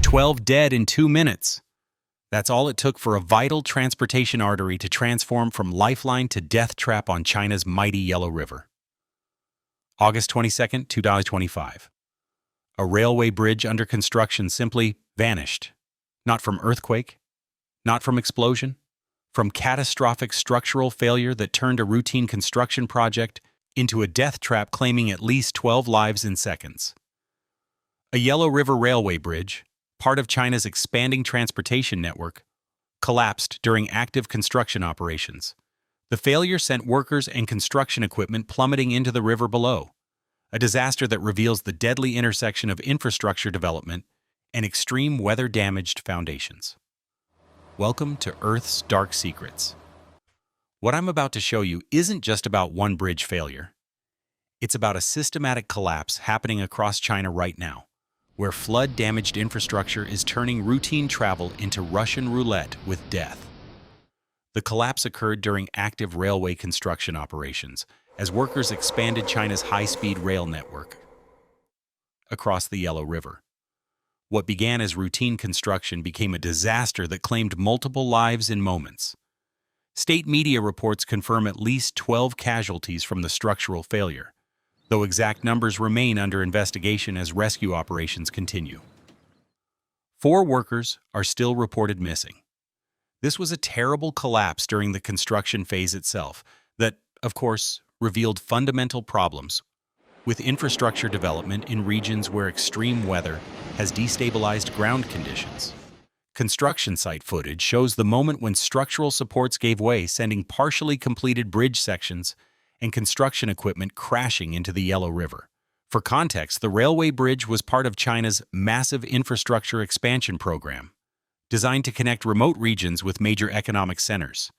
12 dead in 2 minutes. That's all it took for a vital transportation artery to transform from lifeline to death trap on China's mighty Yellow River. August 22, 2025. A railway bridge under construction simply vanished. Not from earthquake, not from explosion, from catastrophic structural failure that turned a routine construction project into a death trap claiming at least 12 lives in seconds. A Yellow River Railway bridge, part of China's expanding transportation network, collapsed during active construction operations. The failure sent workers and construction equipment plummeting into the river below, a disaster that reveals the deadly intersection of infrastructure development and extreme weather-damaged foundations. Welcome to Earth's Dark Secrets. What I'm about to show you isn't just about one bridge failure. It's about a systematic collapse happening across China right now, where flood-damaged infrastructure is turning routine travel into Russian roulette with death. The collapse occurred during active railway construction operations, as workers expanded China's high-speed rail network across the Yellow River. What began as routine construction became a disaster that claimed multiple lives in moments. State media reports confirm at least 12 casualties from the structural failure, though exact numbers remain under investigation as rescue operations continue. 4 workers are still reported missing. This was a terrible collapse during the construction phase itself that, of course, revealed fundamental problems with infrastructure development in regions where extreme weather has destabilized ground conditions. Construction site footage shows the moment when structural supports gave way, sending partially completed bridge sections and construction equipment crashing into the Yellow River. For context, the railway bridge was part of China's massive infrastructure expansion program, designed to connect remote regions with major economic centers.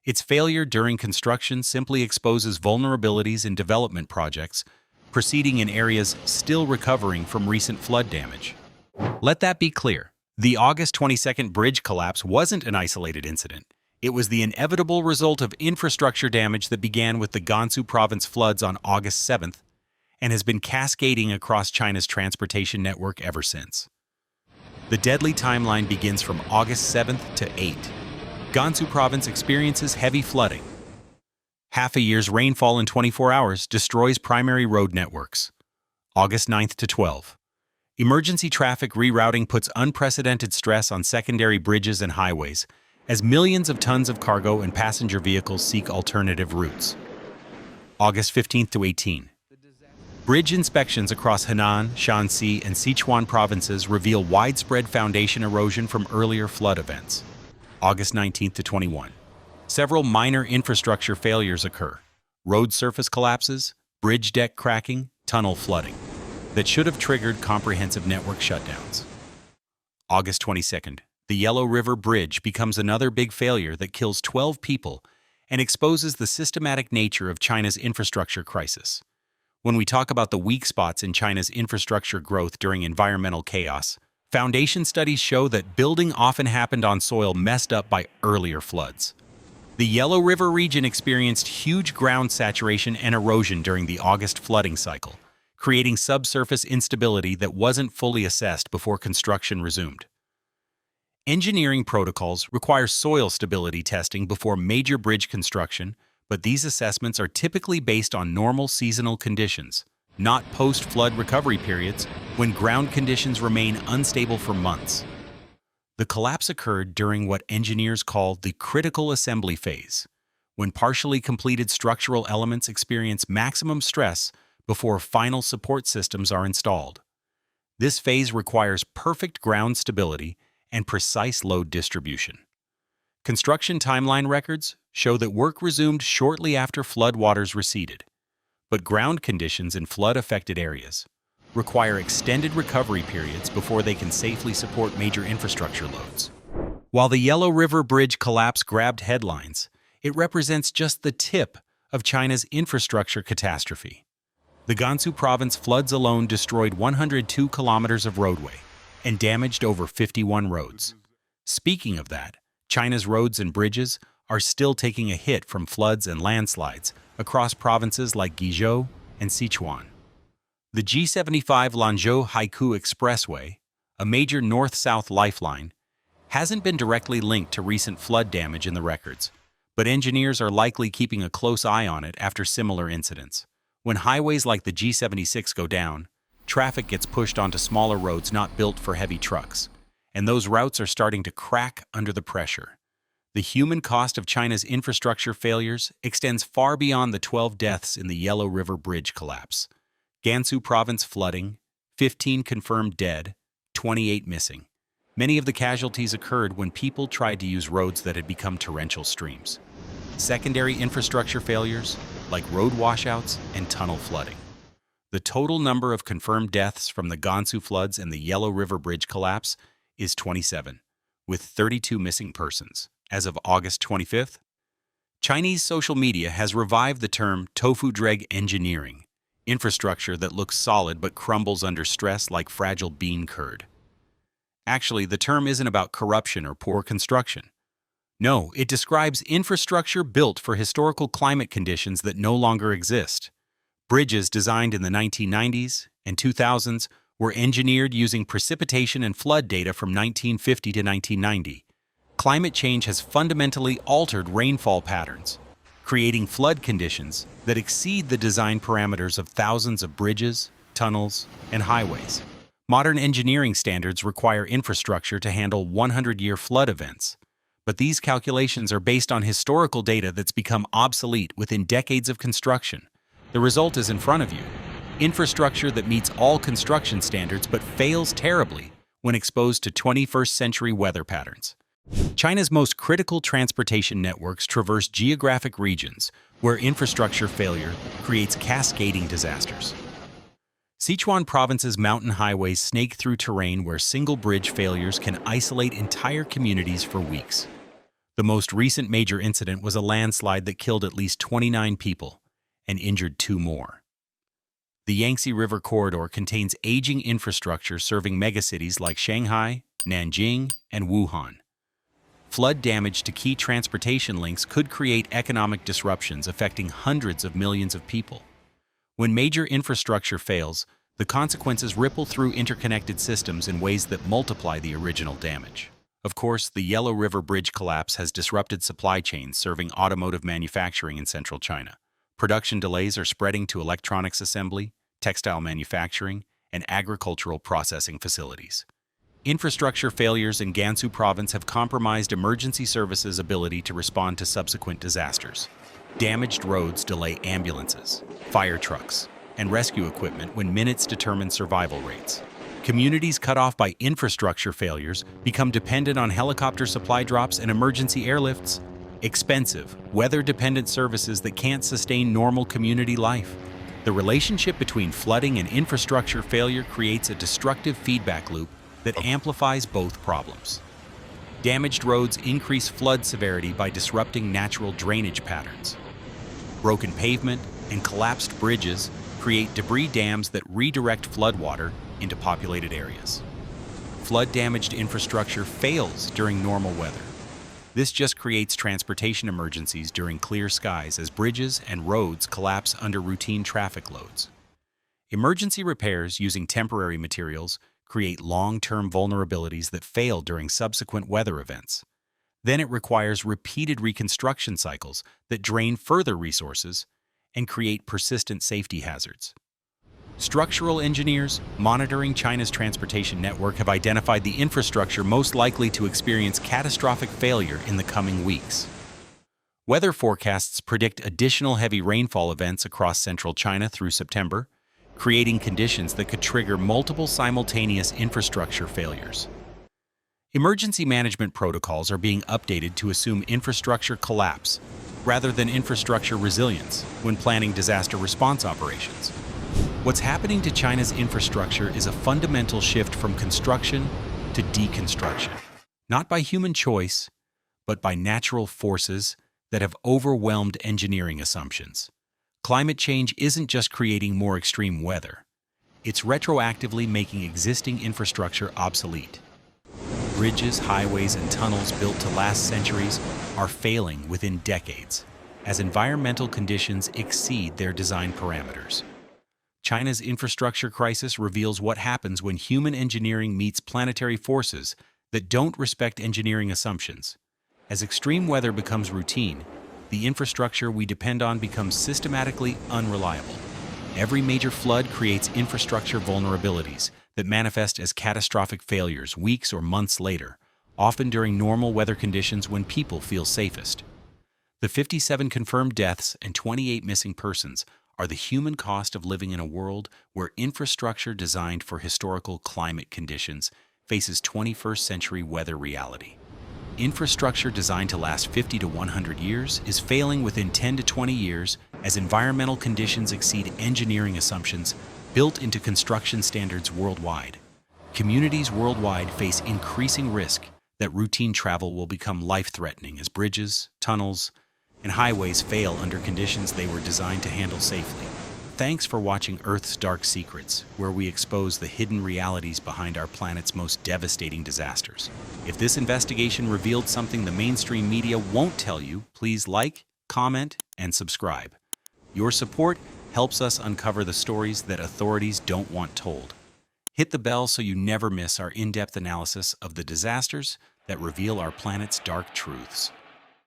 Its failure during construction simply exposes vulnerabilities in development projects proceeding in areas still recovering from recent flood damage. Let that be clear. The August 22nd bridge collapse wasn't an isolated incident. It was the inevitable result of infrastructure damage that began with the Gansu province floods on August 7th and has been cascading across China's transportation network ever since. The deadly timeline begins from August 7th to 8th. Gansu province experiences heavy flooding. Half a year's rainfall in 24 hours destroys primary road networks. August 9th to 12th. Emergency traffic rerouting puts unprecedented stress on secondary bridges and highways as millions of tons of cargo and passenger vehicles seek alternative routes. August 15th to 18th. Bridge inspections across Henan, Shanxi, and Sichuan provinces reveal widespread foundation erosion from earlier flood events. August 19th to 21. Several minor infrastructure failures occur. Road surface collapses, bridge deck cracking, tunnel flooding that should have triggered comprehensive network shutdowns. August 22nd. The Yellow River Bridge becomes another big failure that kills 12 people and exposes the systematic nature of China's infrastructure crisis. When we talk about the weak spots in China's infrastructure growth during environmental chaos, foundation studies show that building often happened on soil messed up by earlier floods. The Yellow River region experienced huge ground saturation and erosion during the August flooding cycle, creating subsurface instability that wasn't fully assessed before construction resumed. Engineering protocols require soil stability testing before major bridge construction, but these assessments are typically based on normal seasonal conditions, not post-flood recovery periods when ground conditions remain unstable for months. The collapse occurred during what engineers call the critical assembly phase, when partially completed structural elements experience maximum stress before final support systems are installed. This phase requires perfect ground stability and precise load distribution. Construction timeline records show that work resumed shortly after floodwaters receded, but ground conditions in flood-affected areas require extended recovery periods before they can safely support major infrastructure loads. While the Yellow River Bridge collapse grabbed headlines, it represents just the tip of China's infrastructure catastrophe. The Gansu province floods alone destroyed 102 kilometers of roadway and damaged over 51 roads. Speaking of that, China's roads and bridges are still taking a hit from floods and landslides across provinces like Guizhou and Sichuan. The G75 Lanzhou Haikou Expressway, a major north-south lifeline, hasn't been directly linked to recent flood damage in the records, but engineers are likely keeping a close eye on it after similar incidents. When highways like the G76 go down, traffic gets pushed onto smaller roads not built for heavy trucks, and those routes are starting to crack under the pressure. The human cost of China's infrastructure failures extends far beyond the 12 deaths in the Yellow River Bridge collapse. Gansu province flooding, 15 confirmed dead, 28 missing. Many of the casualties occurred when people tried to use roads that had become torrential streams. Secondary infrastructure failures, like road washouts and tunnel flooding. The total number of confirmed deaths from the Gansu floods and the Yellow River Bridge collapse is 27, with 32 missing persons. As of August 25th, Chinese social media has revived the term tofu dreg engineering, infrastructure that looks solid but crumbles under stress like fragile bean curd. Actually, the term isn't about corruption or poor construction. No, it describes infrastructure built for historical climate conditions that no longer exist. Bridges designed in the 1990s and 2000s were engineered using precipitation and flood data from 1950 to 1990. Climate change has fundamentally altered rainfall patterns, creating flood conditions that exceed the design parameters of thousands of bridges, tunnels, and highways. Modern engineering standards require infrastructure to handle 100-year flood events, but these calculations are based on historical data that's become obsolete within decades of construction. The result is in front of you: infrastructure that meets all construction standards but fails terribly when exposed to 21st-century weather patterns. China's most critical transportation networks traverse geographic regions where infrastructure failure creates cascading disasters. Sichuan province's mountain highways snake through terrain where single bridge failures can isolate entire communities for weeks. The most recent major incident was a landslide that killed at least 29 people and injured 2 more. The Yangtze River corridor contains aging infrastructure serving megacities like Shanghai, Nanjing, and Wuhan. Flood damage to key transportation links could create economic disruptions affecting hundreds of millions of people. When major infrastructure fails, the consequences ripple through interconnected systems in ways that multiply the original damage. Of course, the Yellow River Bridge collapse has disrupted supply chains serving automotive manufacturing in central China. Production delays are spreading to electronics assembly, textile manufacturing, and agricultural processing facilities. Infrastructure failures in Gansu province have compromised emergency services' ability to respond to subsequent disasters. Damaged roads delay ambulances, fire trucks, and rescue equipment when minutes determine survival rates. Communities cut off by infrastructure failures become dependent on helicopter supply drops and emergency airlifts, expensive, weather-dependent services that can't sustain normal community life. The relationship between flooding and infrastructure failure creates a destructive feedback loop that amplifies both problems. Damaged roads increase flood severity by disrupting natural drainage patterns. Broken pavement and collapsed bridges create debris dams that redirect floodwater into populated areas. Flood-damaged infrastructure fails during normal weather. This just creates transportation emergencies during clear skies as bridges and roads collapse under routine traffic loads. Emergency repairs using temporary materials create long-term vulnerabilities that fail during subsequent weather events. Then it requires repeated reconstruction cycles that drain further resources and create persistent safety hazards. Structural engineers monitoring China's transportation network have identified the infrastructure most likely to experience catastrophic failure in the coming weeks. Weather forecasts predict additional heavy rainfall events across central China through September, creating conditions that could trigger multiple simultaneous infrastructure failures. Emergency management protocols are being updated to assume infrastructure collapse rather than infrastructure resilience when planning disaster response operations. What's happening to China's infrastructure is a fundamental shift from construction to deconstruction, not by human choice, but by natural forces that have overwhelmed engineering assumptions. Climate change isn't just creating more extreme weather, it's retroactively making existing infrastructure obsolete. Bridges, highways, and tunnels built to last centuries are failing within decades as environmental conditions exceed their design parameters. China's infrastructure crisis reveals what happens when human engineering meets planetary forces that don't respect engineering assumptions. As extreme weather becomes routine, the infrastructure we depend on becomes systematically unreliable. Every major flood creates infrastructure vulnerabilities that manifest as catastrophic failures weeks or months later, often during normal weather conditions when people feel safest. The 57 confirmed deaths and 28 missing persons are the human cost of living in a world where infrastructure designed for historical climate conditions faces 21st century weather reality. Infrastructure designed to last 50 to 100 years is failing within 10 to 20 years as environmental conditions exceed engineering assumptions built into construction standards worldwide. Communities worldwide face increasing risk that routine travel will become life-threatening as bridges, tunnels, and highways fail under conditions they were designed to handle safely. Thanks for watching Earth's Dark Secrets, where we expose the hidden realities behind our planet's most devastating disasters. If this investigation revealed something the mainstream media won't tell you, please like, comment, and subscribe. Your support helps us uncover the stories that authorities don't want told. Hit the bell so you never miss our in-depth analysis of the disasters that reveal our planet's dark truths.